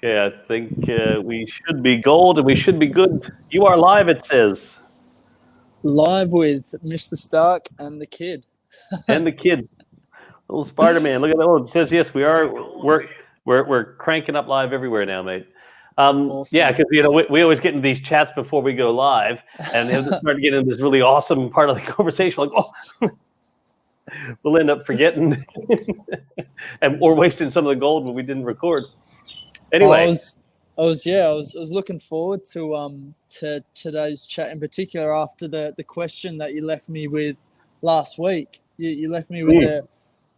Okay, I think we should be gold and we should be good. You are live, it says, Live with Mr. Stark and the kid. and the kid, little Spider-Man. Look at that. Oh, it says yes. We are. We're cranking up live everywhere now, mate. Yeah, Awesome. because we always get into these chats before we go live, and they start to get into this really awesome part of the conversation. Like, oh, we'll end up forgetting, and or wasting some of the gold when we didn't record. Anyway, I was looking forward to today's chat in particular after the question that you left me with last week. You left me with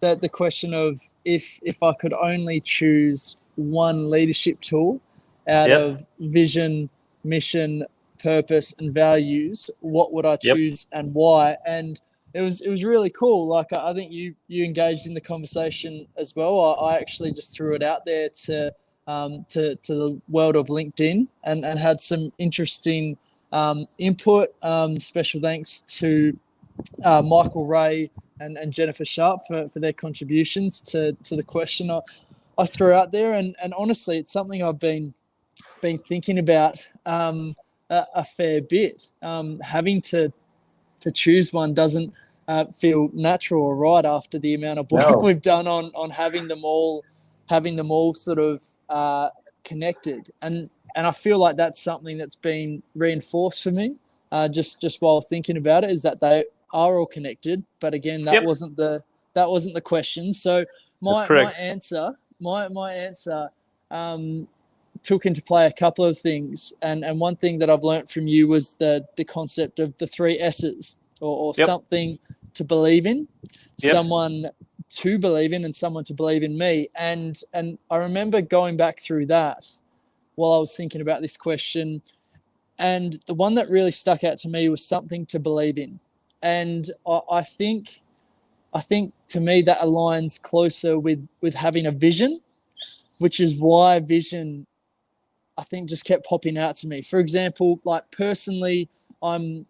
the question of if I could only choose one leadership tool out yep, of vision, mission, purpose, and values, what would I yep, choose and why? And it was really cool. Like I think you engaged in the conversation as well. I actually just threw it out there to the world of LinkedIn and had some interesting input. Special thanks to Michael Ray and Jennifer Sharp for their contributions to the question I threw out there. And honestly, it's something I've been thinking about a fair bit. Having to choose one doesn't feel natural or right after the amount of work no, we've done on having them all sort of connected. And I feel like that's something that's been reinforced for me just while thinking about it, is that they are all connected. But again, that yep, wasn't the question. So that's my correct. answer my answer took into play a couple of things, and one thing that I've learned from you was the concept of the three S's, or Yep, something to believe in, yep, someone to believe in, and someone to believe in me. And I remember going back through that while I was thinking about this question, and the one that really stuck out to me was something to believe in. And I think to me that aligns closer with having a vision, which is why vision, I think, just kept popping out to me. For example, like personally, I'm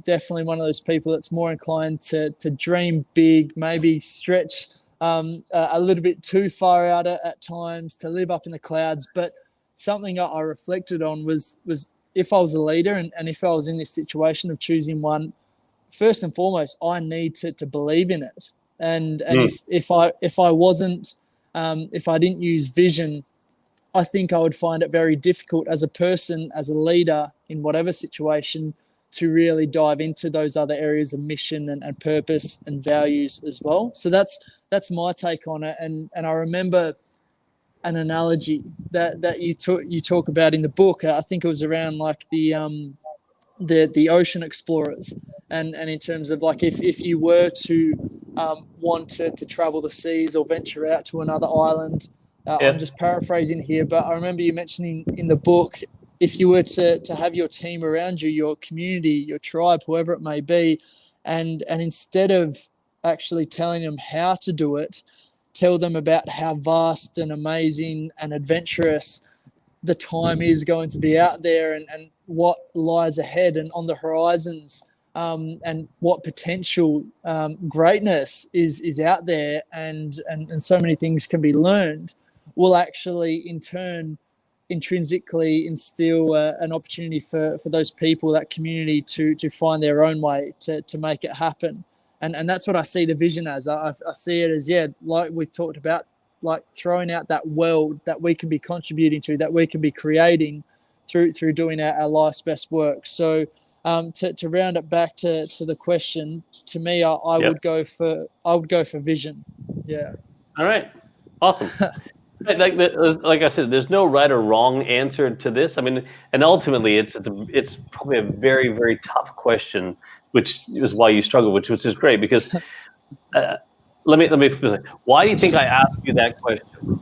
definitely one of those people that's more inclined to dream big, maybe stretch a little bit too far out at times, to live up in the clouds. But something I reflected on was if I was a leader, and if I was in this situation of choosing one, first and foremost, I need to believe in it. And mm, if I wasn't, if I didn't use vision, I think I would find it very difficult as a person, as a leader in whatever situation, to really dive into those other areas of mission and purpose and values as well. So that's my take on it. And I remember an analogy that you talk about in the book. I think it was around like the ocean explorers, and in terms of like if you were to want to travel the seas or venture out to another island. I'm yep, just paraphrasing here, but I remember you mentioning in the book, if you were to have your team around you, your community, your tribe, whoever it may be, and instead of actually telling them how to do it, tell them about how vast and amazing and adventurous the time is going to be out there, and what lies ahead and on the horizons, and what potential greatness is out there, and so many things can be learned, will actually in turn intrinsically instill an opportunity for those people, that community, to find their own way to make it happen. And that's what I see the vision as. I see it as, yeah, like we've talked about, like throwing out that world that we can be contributing to, that we can be creating through doing our life's best work. So to round it back to the question, to me, I yep. would go for vision. Yeah. All right, awesome. Like I said, there's no right or wrong answer to this. I mean, and ultimately, it's probably a very very tough question, which is why you struggle, which is great because uh, let me. Why do you think I asked you that question?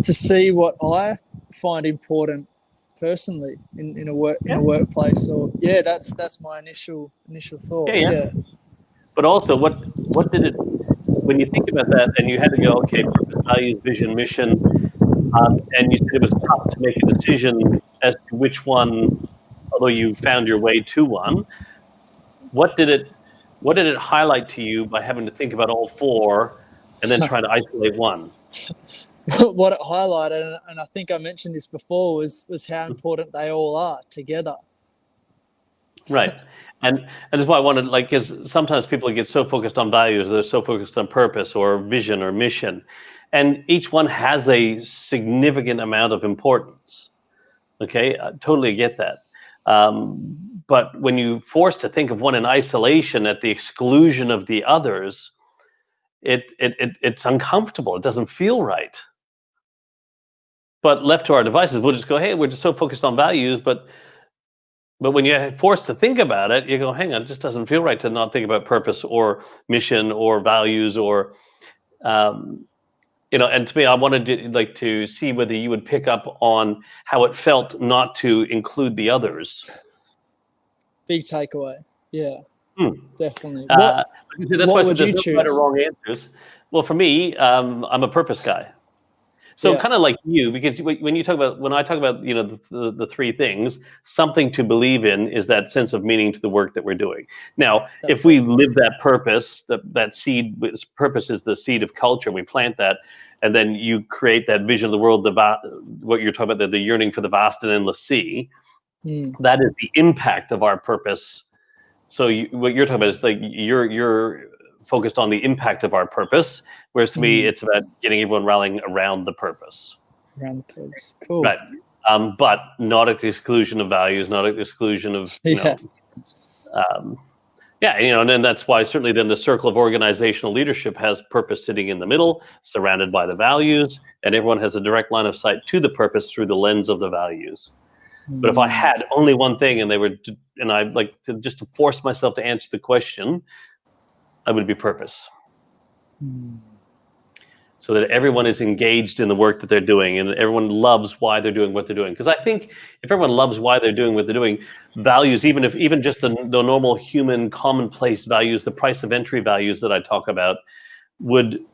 To see what I find important personally in Yeah, a workplace, or yeah, that's my initial yeah, thought. yeah. Yeah. But also, what did it when you think about that and you had to go, okay, purpose, values, vision, mission, and you said it was tough to make a decision as to which one, although you found your way to one. What did it what did it highlight to you by having to think about all four and then trying to isolate one? what it highlighted, and I think I mentioned this before, was how important they all are together. Right. And that's why I wanted, like, because sometimes people get so focused on values, they're so focused on purpose or vision or mission, and each one has a significant amount of importance. Okay, I totally get that. But when you're forced to think of one in isolation at the exclusion of the others, it's uncomfortable. It doesn't feel right. But left to our devices, we'll just go, hey, we're just so focused on values, but when you're forced to think about it, you go, hang on, it just doesn't feel right to not think about purpose or mission or values or, and to me, I wanted to see whether you would pick up on how it felt not to include the others. Big takeaway. Yeah, definitely. That's what why would you there's no choose? right or wrong answers. Well, for me, I'm a purpose guy. So kind of like you, because when I talk about the three things, something to believe in is that sense of meaning to the work that we're doing. Now, if we live that purpose, that seed, purpose is the seed of culture. We plant that, and then you create that vision of the world. What you're talking about, the yearning for the vast and endless sea. That is the impact of our purpose. So what you're talking about is like you're focused on the impact of our purpose, whereas to me, it's about getting everyone rallying around the purpose. Around the purpose, cool. Right, but not at the exclusion of values, not at the exclusion of and then that's why certainly then the circle of organizational leadership has purpose sitting in the middle, surrounded by the values, and everyone has a direct line of sight to the purpose through the lens of the values. But if I had only one thing, and I like just to force myself to answer the question, I would be purpose. So that everyone is engaged in the work that they're doing, and everyone loves why they're doing what they're doing. Because I think if everyone loves why they're doing what they're doing, values, even just the normal human commonplace values, the price of entry values that I talk about, would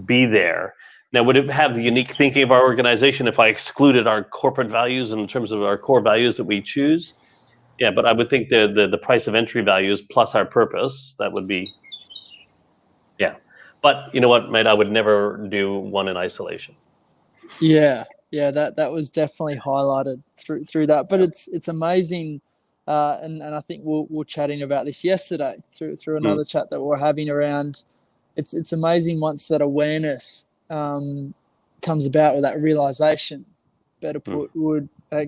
be there. Now, would it have the unique thinking of our organization if I excluded our corporate values in terms of our core values that we choose? Yeah, but I would think the price of entry values plus our purpose, that would be, yeah. But you know what, mate, I would never do one in isolation. Yeah, that was definitely highlighted through that. But it's amazing, and I think we're chatting about this yesterday through another chat that we're having around. It's amazing once that awareness comes about, with that realization, better put,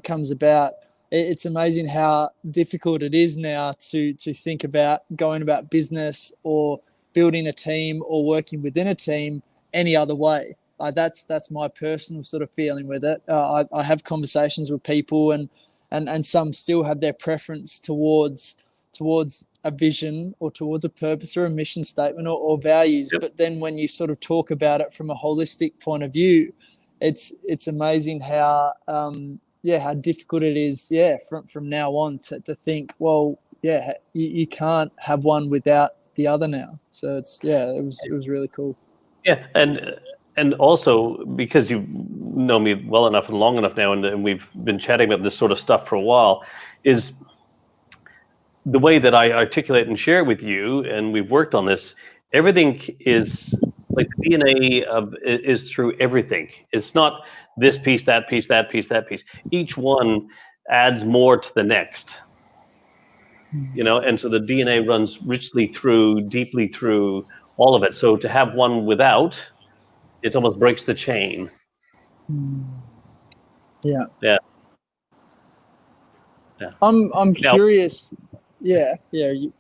comes about. It's amazing how difficult it is now to think about going about business or building a team or working within a team any other way. That's my personal sort of feeling with it. I have conversations with people, and some still have their preference towards a vision or towards a purpose or a mission statement or values. Yep. But then when you sort of talk about it from a holistic point of view, it's amazing how how difficult it is from now on to think, well, you can't have one without the other now. So it was really cool. Yeah, and also because you know me well enough and long enough now, and we've been chatting about this sort of stuff for a while, is the way that I articulate and share with you, and we've worked on this. Everything is like the DNA is through everything. It's not this piece, that piece, that piece, that piece. Each one adds more to the next. And so the DNA runs richly through, deeply through all of it. So to have one without, it almost breaks the chain. Yeah. I'm now, curious. Yeah.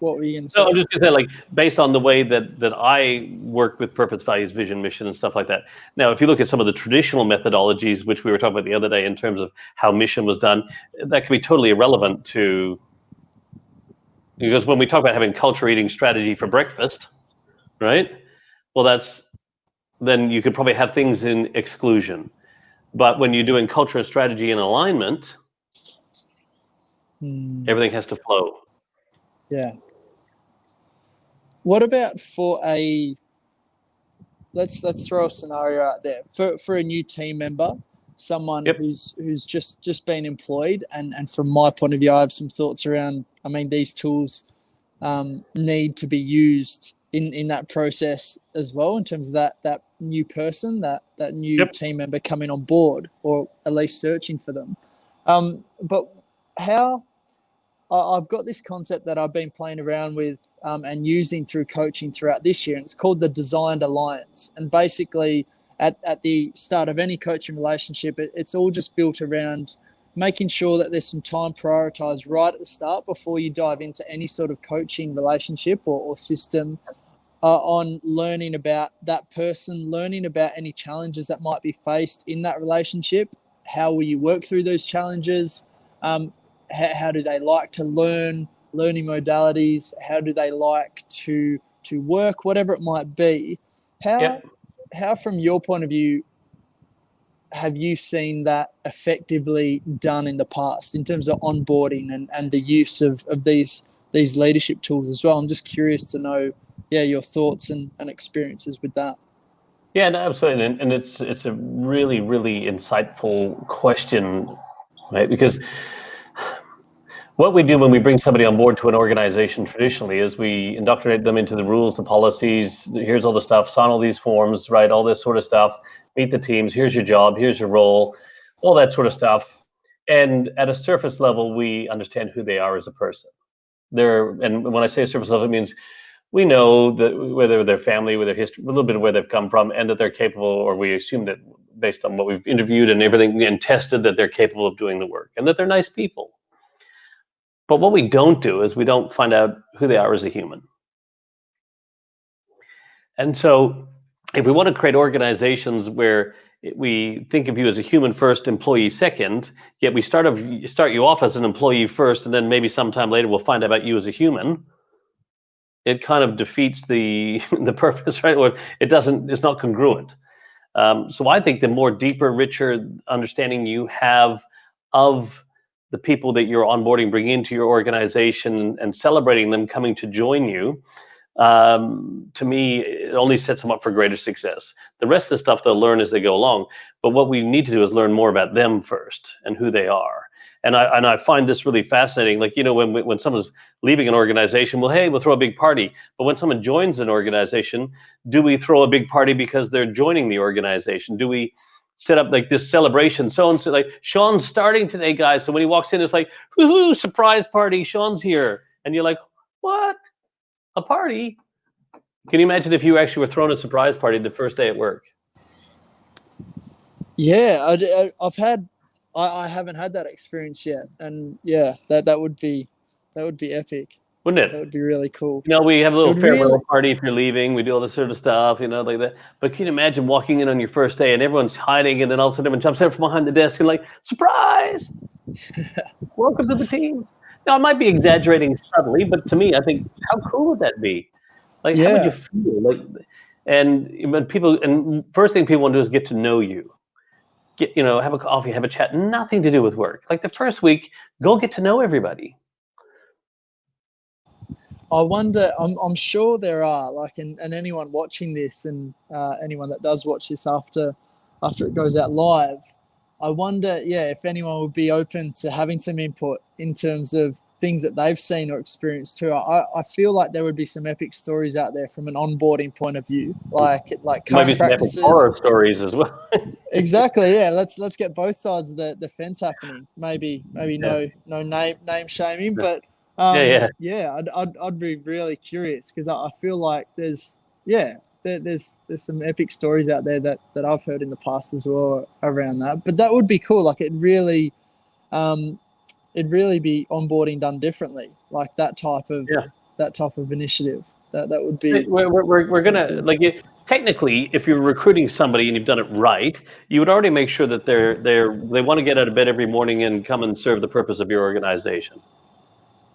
What were you going to say? So I'm just going to say, like, based on the way that I work with purpose, values, vision, mission, and stuff like that. Now, if you look at some of the traditional methodologies, which we were talking about the other day in terms of how mission was done, that can be totally irrelevant to, because when we talk about having culture eating strategy for breakfast, right? Well, then you could probably have things in exclusion. But when you're doing culture and strategy in alignment, everything has to flow. Yeah. What about for let's throw a scenario out there for a new team member, someone who's just been employed, and from my point of view, I have some thoughts around. I mean, these tools need to be used in that process as well, in terms of that new person, that new Yep. team member coming on board, or at least searching for them. But how I've got this concept that I've been playing around with and using through coaching throughout this year, and it's called the Designed Alliance. And basically, at the start of any coaching relationship, it's all just built around making sure that there's some time prioritized right at the start before you dive into any sort of coaching relationship or system, on learning about that person, learning about any challenges that might be faced in that relationship. How will you work through those challenges? How do they like to learning modalities? How do they like to work, whatever it might be? Yep. How from your point of view have you seen that effectively done in the past in terms of onboarding and the use of these leadership tools as well? I'm just curious to know, your thoughts and experiences with that. Yeah, no, absolutely, and it's a really, really insightful question, right? Because what we do when we bring somebody on board to an organization traditionally is we indoctrinate them into the rules, the policies. Here's all the stuff, sign all these forms, right? All this sort of stuff. Meet the teams. Here's your job. Here's your role. All that sort of stuff. And at a surface level, we understand who they are as a person. And when I say surface level, it means we know that whether their family, with their history, a little bit of where they've come from, and that they're capable, or we assume that based on what we've interviewed and everything and tested, that they're capable of doing the work and that they're nice people. But what we don't do is we don't find out who they are as a human. And so if we want to create organizations where we think of you as a human first, employee second, yet we start you off as an employee first, and then maybe sometime later we'll find out about you as a human, it kind of defeats the purpose, right? Or it's not congruent. So I think the more deeper, richer understanding you have of the people that you're onboarding, bringing into your organization, and celebrating them coming to join you, to me, it only sets them up for greater success. The rest of the stuff they'll learn as they go along. But what we need to do is learn more about them first and who they are. And I find this really fascinating. Like, when someone's leaving an organization, well, hey, we'll throw a big party. But when someone joins an organization, do we throw a big party because they're joining the organization? Do we set up like this celebration? So and so, like, Sean's starting today, guys. So when he walks in, it's like, woohoo, surprise party, Sean's here. And you're like, what? A party? Can you imagine if you actually were thrown a surprise party the first day at work? Yeah, I haven't had that experience yet, and that would be epic, wouldn't it? That would be really cool. We have a little farewell party if you're leaving. We do all this sort of stuff, like that. But can you imagine walking in on your first day and everyone's hiding, and then all of a sudden everyone jumps out from behind the desk and like, surprise! Welcome to the team. Now, I might be exaggerating subtly, but to me, I think, how cool would that be? Like, how would you feel? Like, and first thing people want to do is get to know you. Have a coffee, have a chat, nothing to do with work. Like the first week, go get to know everybody. I wonder, I'm sure there are, like, and anyone watching this, and anyone that does watch this after it goes out live, I wonder, if anyone would be open to having some input in terms of things that they've seen or experienced too. I feel like there would be some epic stories out there from an onboarding point of view, like current practices. Epic horror stories as well. Exactly, yeah. Let's get both sides of the fence happening. Maybe no name shaming, but I'd be really curious, because I feel like there's some epic stories out there that I've heard in the past as well around that. But that would be cool. Like, it'd really be onboarding done differently, like that type of initiative. That would be. We're gonna, like, technically, if you're recruiting somebody and you've done it right, you would already make sure that they want to get out of bed every morning and come and serve the purpose of your organization,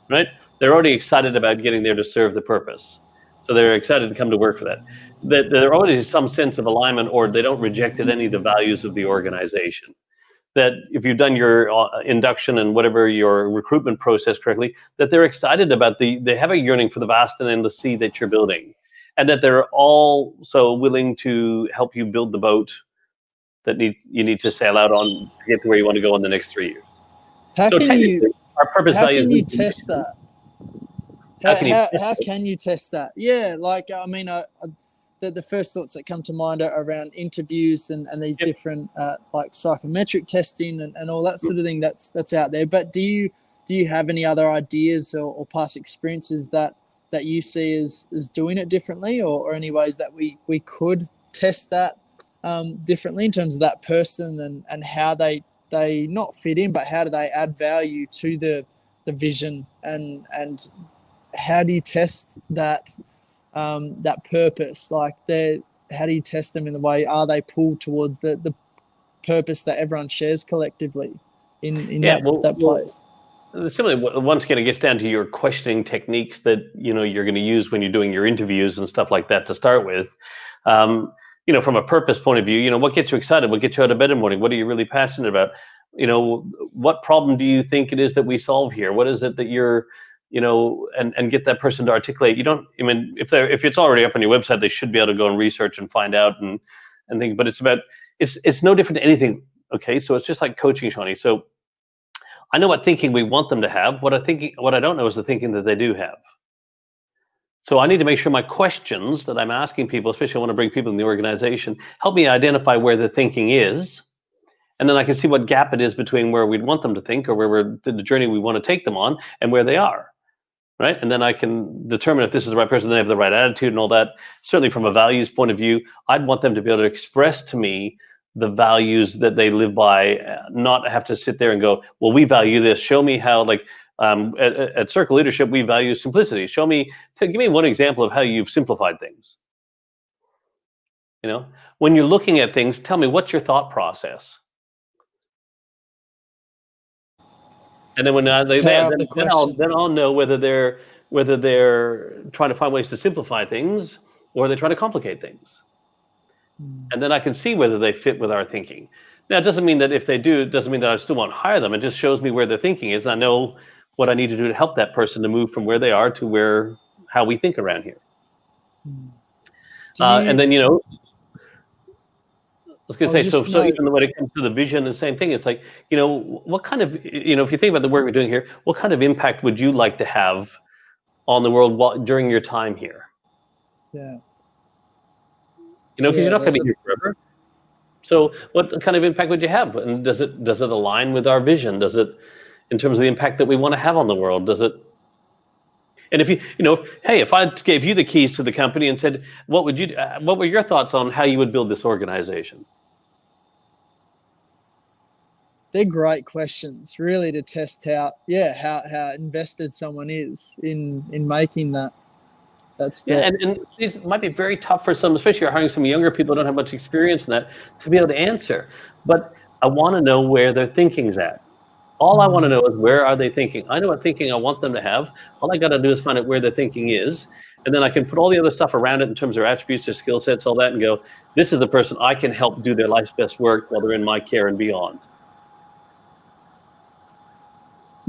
right? They're already excited about getting there to serve the purpose, so they're excited to come to work for that. There already is some sense of alignment, or they don't reject any of the values of the organization. That if you've done your induction and whatever your recruitment process correctly, that they're excited about they have a yearning for the vast and endless sea that you're building, and that they're all so willing to help you build the boat that you need to sail out on to get to where you want to go in the next 3 years. How can you test that? How can you test that? Yeah, like, I mean, the first thoughts that come to mind are around interviews and these different like psychometric testing and all that sort of thing that's out there. But do you have any other ideas or past experiences that you see as doing it differently, or any ways that we could test that differently in terms of that person and how they not fit in, but how do they add value to the vision, and how do you test that purpose? Like, how do you test them in the way, are they pulled towards the purpose that everyone shares collectively in that place? Similarly, once again, it gets down to your questioning techniques that you're going to use when you're doing your interviews and stuff like that to start with. From a purpose point of view, what gets you excited? What gets you out of bed in the morning? What are you really passionate about? What problem do you think it is that we solve here? What is it that you're, and get that person to articulate. If it's already up on your website, they should be able to go and research and find out and think. But it's no different to anything. Okay, so it's just like coaching, Shawnee. So I know what thinking we want them to have. What I don't know is the thinking that they do have. So I need to make sure my questions that I'm asking people, especially I want to bring people in the organization, help me identify where the thinking is. And then I can see what gap it is between where we'd want them to think, or where the journey we want to take them on, and where they are. Right? And then I can determine if this is the right person, they have the right attitude and all that. Certainly from a values point of view, I'd want them to be able to express to me the values that they live by, not have to sit there and go, well, we value this. Show me how, like at Circle Leadership, we value simplicity. Give me one example of how you've simplified things. When you're looking at things, tell me, what's your thought process? And then when I'll know whether they're trying to find ways to simplify things, or they're trying to complicate things. And then I can see whether they fit with our thinking. Now, it doesn't mean that if they do, it doesn't mean that I still won't hire them. It just shows me where their thinking is. I know what I need to do to help that person to move from where they are to how we think around here. And then, I was going to say, so even when it comes to the vision, the same thing. It's like, what kind of, if you think about the work we're doing here, what kind of impact would you like to have on the world during your time here? Yeah. Because you're not going to be here forever. So what kind of impact would you have? And does it align with our vision? Does it, in terms of the impact that we want to have on the world, does it? And if I gave you the keys to the company and said, what were your thoughts on how you would build this organization? They're great questions, really, to test how invested someone is in making that step. Yeah, and these might be very tough for some, especially hiring some younger people who don't have much experience in that, to be able to answer. But I want to know where their thinking's at. All I want to know is, where are they thinking? I know what thinking I want them to have. All I got to do is find out where their thinking is, and then I can put all the other stuff around it in terms of their attributes, their skill sets, all that, and go, this is the person I can help do their life's best work while they're in my care and beyond.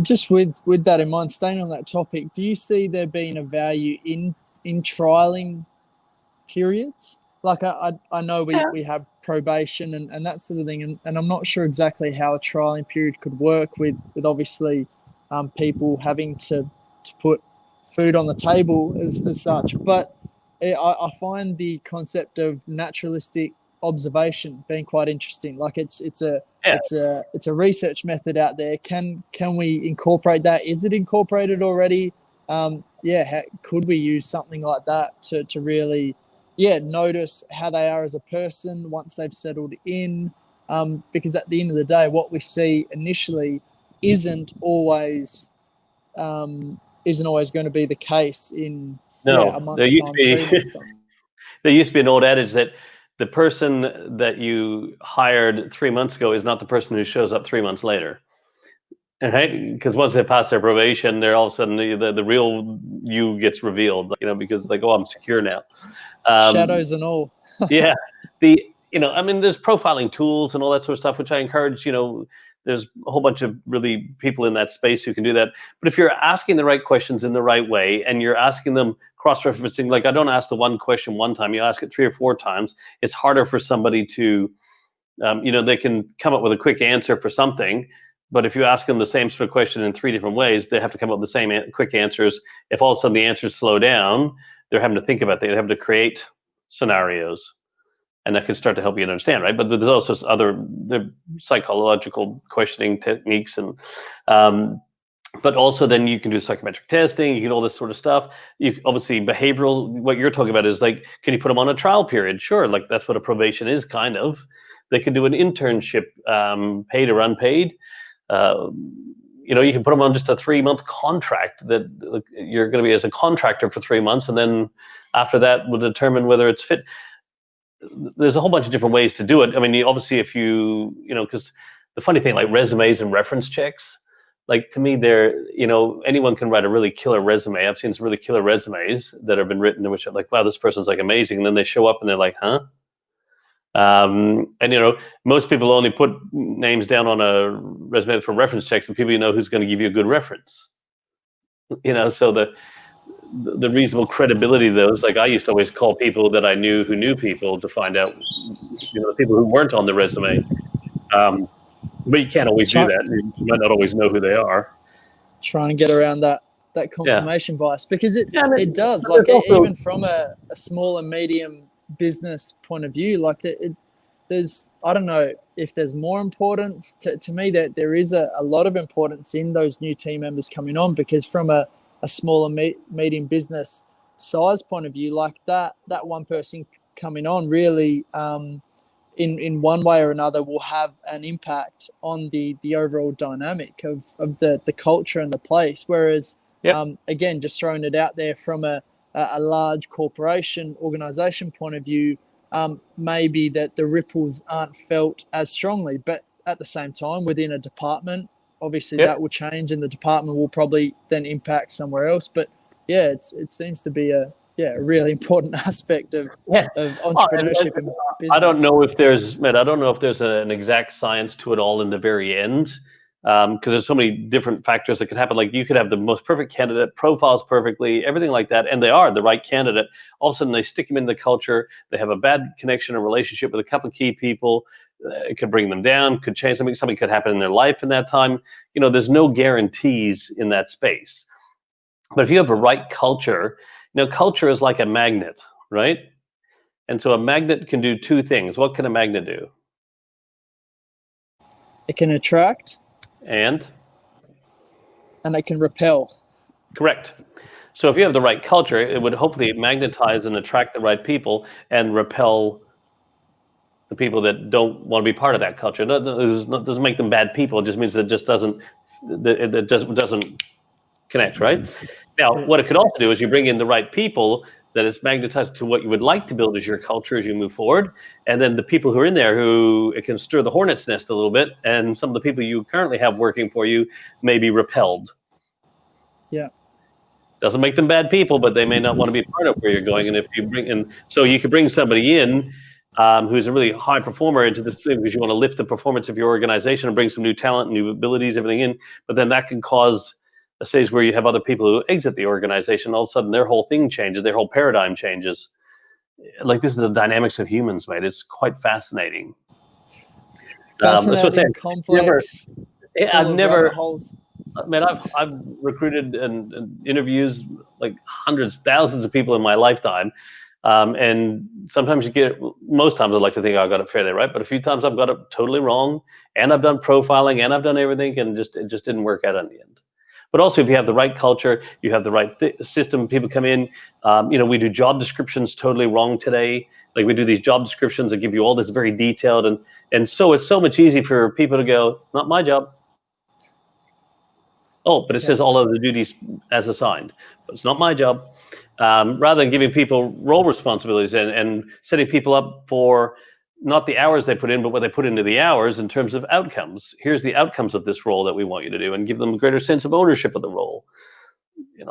Just with that in mind, staying on that topic, do you see there being a value in trialing periods? Like I know we have probation and that sort of thing, and I'm not sure exactly how a trialing period could work with obviously people having to put food on the table as such. But I find the concept of naturalistic observation being quite interesting. Like it's a research method out there. Can we incorporate that? Is it incorporated already? Could we use something like that to really notice how they are as a person once they've settled in? Because at the end of the day, what we see initially isn't always going to be the case in a month's time, 3 months' time. There used to be an old adage that the person that you hired 3 months ago is not the person who shows up 3 months later. Right? Because once they pass their probation, they're all of a sudden the real you gets revealed. Because like, oh, I'm secure now. Shadows and all. Yeah. There's profiling tools and all that sort of stuff, which I encourage. There's a whole bunch of really people in that space who can do that. But if you're asking the right questions in the right way, and you're asking them cross-referencing, like I don't ask the one question one time, you ask it 3 or 4 times. It's harder for somebody to, they can come up with a quick answer for something. But if you ask them the same sort of question in 3 different ways, they have to come up with the same quick answers. If all of a sudden the answers slow down, they're having to think about that. They have to create scenarios, and that can start to help you understand, right? But there's also the psychological questioning techniques, and but also then you can do psychometric testing, you can do all this sort of stuff. You obviously behavioral. What you're talking about is like, can you put them on a trial period? Sure, like that's what a probation is, kind of. They can do an internship, paid or unpaid. You can put them on just a 3-month contract that you're going to be as a contractor for 3 months, and then after that will determine whether it's fit. There's a whole bunch of different ways to do it. I mean, obviously, if because the funny thing, like resumes and reference checks, like to me, anyone can write a really killer resume. I've seen some really killer resumes that have been written in which I'm like, wow, this person's like amazing, and then they show up and they're like, huh? And most people only put names down on a resume for reference checks, and people who's going to give you a good reference. So the reasonable credibility of those, like I used to always call people that I knew who knew people to find out, the people who weren't on the resume. But you can't always do that. You might not always know who they are. Try and get around that confirmation bias, because it does. Like even from a small and medium business point of view, like there's, I don't know if there's more importance to me, that there is a lot of importance in those new team members coming on, because from a small and medium business size point of view, like that one person coming on really in one way or another will have an impact on the overall dynamic of the culture and the place. Whereas again, just throwing it out there from a large corporation organization point of view, maybe that the ripples aren't felt as strongly, but at the same time within a department, obviously that will change, and the department will probably then impact somewhere else. But yeah, it seems to be a really important aspect of entrepreneurship and business. I don't know if there's an exact science to it all in the very end, because there's so many different factors that could happen. Like you could have the most perfect candidate, profiles perfectly, everything like that, and they are the right candidate. All of a sudden they stick them in the culture. They have a bad connection or relationship with a couple of key people. It could bring them down, could change something. Something could happen in their life in that time. There's no guarantees in that space. But if you have a right culture, culture is like a magnet, right? And so a magnet can do two things. What can a magnet do? It can attract. And it can repel. Correct. So if you have the right culture, it would hopefully magnetize and attract the right people and repel the people that don't want to be part of that culture. It doesn't make them bad people. It just means it just doesn't connect, right? Now, what it could also do is you bring in the right people that is magnetized to what you would like to build as your culture as you move forward. And then the people who are in there, who it can stir the hornet's nest a little bit, and some of the people you currently have working for you may be repelled. Yeah. Doesn't make them bad people, but they may not want to be part of where you're going. And if you bring in, so you could bring somebody in who's a really high performer into this thing because you want to lift the performance of your organization and bring some new talent, new abilities, everything in, but then that can cause a stage where you have other people who exit the organization. All of a sudden their whole thing changes, their whole paradigm changes. Like, this is the dynamics of humans, mate. It's quite fascinating. Fascinating, complex. I've recruited and interviews like hundreds, thousands of people in my lifetime. And sometimes most times I'd like to think I got it fairly right, but a few times I've got it totally wrong, and I've done profiling and I've done everything, and it just didn't work out in the end. But also, if you have the right culture, you have the right system, people come in, we do job descriptions totally wrong today. Like, we do these job descriptions that give you all this very detailed, and so it's so much easy for people to go, not my job. Oh, but it says all of the duties as assigned, but it's not my job. Rather than giving people role responsibilities and setting people up for not the hours they put in, but what they put into the hours in terms of outcomes. Here's the outcomes of this role that we want you to do, and give them a greater sense of ownership of the role.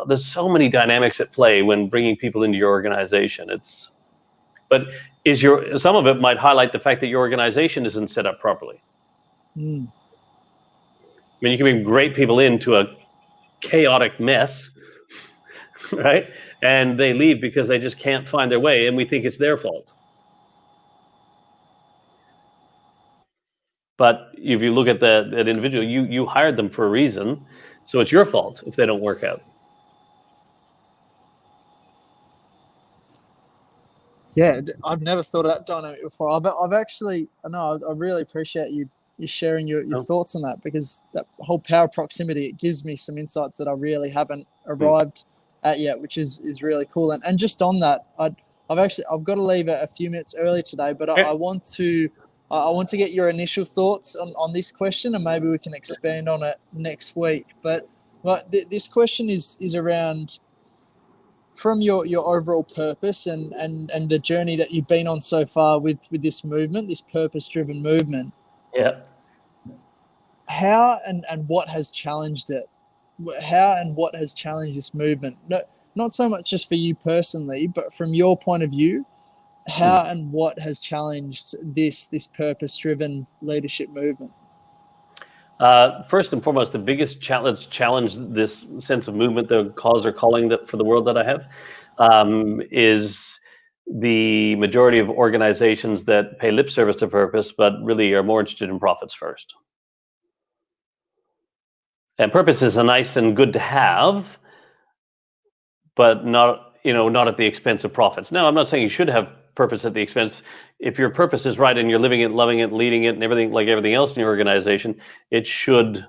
There's so many dynamics at play when bringing people into your organization. But some of it might highlight the fact that your organization isn't set up properly. Mm. I mean, you can bring great people into a chaotic mess, right? And they leave because they just can't find their way, and we think it's their fault. But if you look at that individual, you hired them for a reason, so it's your fault if they don't work out. Yeah, I've never thought of that dynamic before. I've actually, no, I really appreciate you sharing your Oh, thoughts on that, because that whole power proximity, it gives me some insights that I really haven't mm, arrived at yet, which is really cool. And just on that, I've got to leave a few minutes early today, but okay. I want to get your initial thoughts on this question, and maybe we can expand on it next week. But this question is around, from your overall purpose and the journey that you've been on so far with this movement, this purpose driven movement. Yeah. How and what has challenged it? How and what has challenged this movement? Not so much just for you personally, but from your point of view, Mm. how and what has challenged this purpose driven leadership movement? First and foremost, the biggest challenge this sense of movement, the cause or calling that for the world that I have, is the majority of organizations that pay lip service to purpose, but really are more interested in profits first. And purpose is a nice and good to have, but not at the expense of profits. Now, I'm not saying you should have purpose at the expense. If your purpose is right and you're living it, loving it, leading it, and everything like everything else in your organization, it should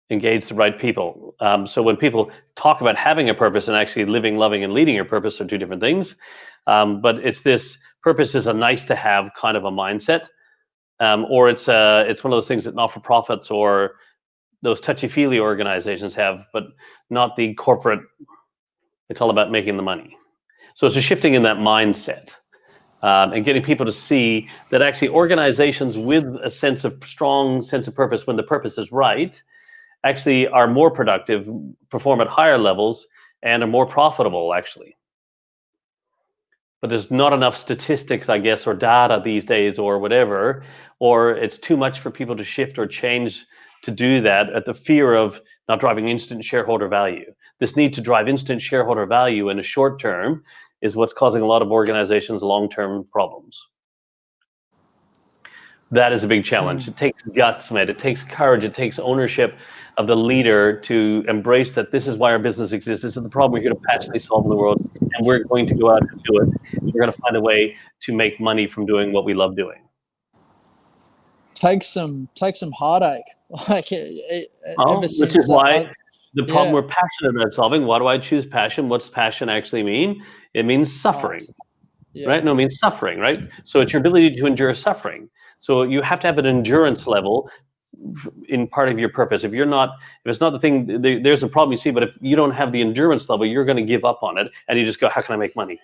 engage the right people. So when people talk about having a purpose and actually living, loving, and leading your purpose are two different things. But it's this purpose is a nice to have kind of a mindset, or it's one of those things that not-for-profits or those touchy-feely organizations have, but not the corporate. It's all about making the money. So it's a shifting in that mindset. And getting people to see that actually organizations with a strong sense of purpose, when the purpose is right, actually are more productive, perform at higher levels, and are more profitable, actually. But there's not enough statistics, I guess, or data these days, or whatever, or it's too much for people to shift or change to do that at the fear of not driving instant shareholder value. This need to drive instant shareholder value in the short term is what's causing a lot of organizations long-term problems. That is a big challenge. It takes guts, mate. It takes courage. It takes ownership of the leader to embrace that this is why our business exists. This is the problem we're here to passionately solve in the world, and we're going to go out and do it. We're going to find a way to make money from doing what we love doing. Take some heartache, like ever since. Which is why the problem we're passionate about solving. Why do I choose passion? What's passion actually mean? It means suffering, right? No, it means suffering, right? So it's your ability to endure suffering. So you have to have an endurance level in part of your purpose. If it's not the thing, there's a problem you see, but if you don't have the endurance level, you're going to give up on it, and you just go, how can I make money?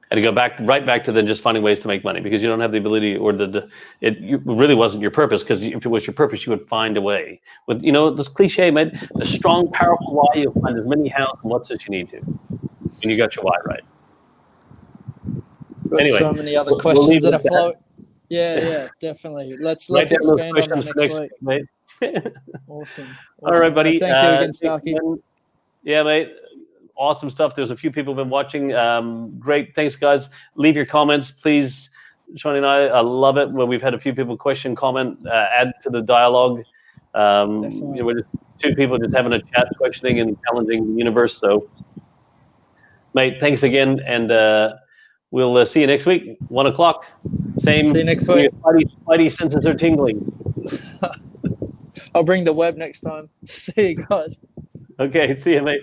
And you go right back to then just finding ways to make money, because you don't have the ability, or it really wasn't your purpose, because if it was your purpose, you would find a way. With this cliche, mate, the strong, powerful why, you'll find as many hows and what's as you need to, when you got your why right. Anyway, so many other questions that are float. Yeah, definitely. Let's expand on that next week. Mate. Awesome. All right, buddy. Thank you again, Starkey. Yeah, mate. Awesome stuff. There's a few people who've been watching. Great. Thanks, guys. Leave your comments, please. Shawnee and I love it when we've had a few people comment, add to the dialogue. We're just two people just having a chat, questioning and challenging the universe. So, mate, thanks again, and we'll see you next week, 1 o'clock. Same. See you next week. Spidey senses are tingling. I'll bring the web next time. See you guys. Okay. See you, mate.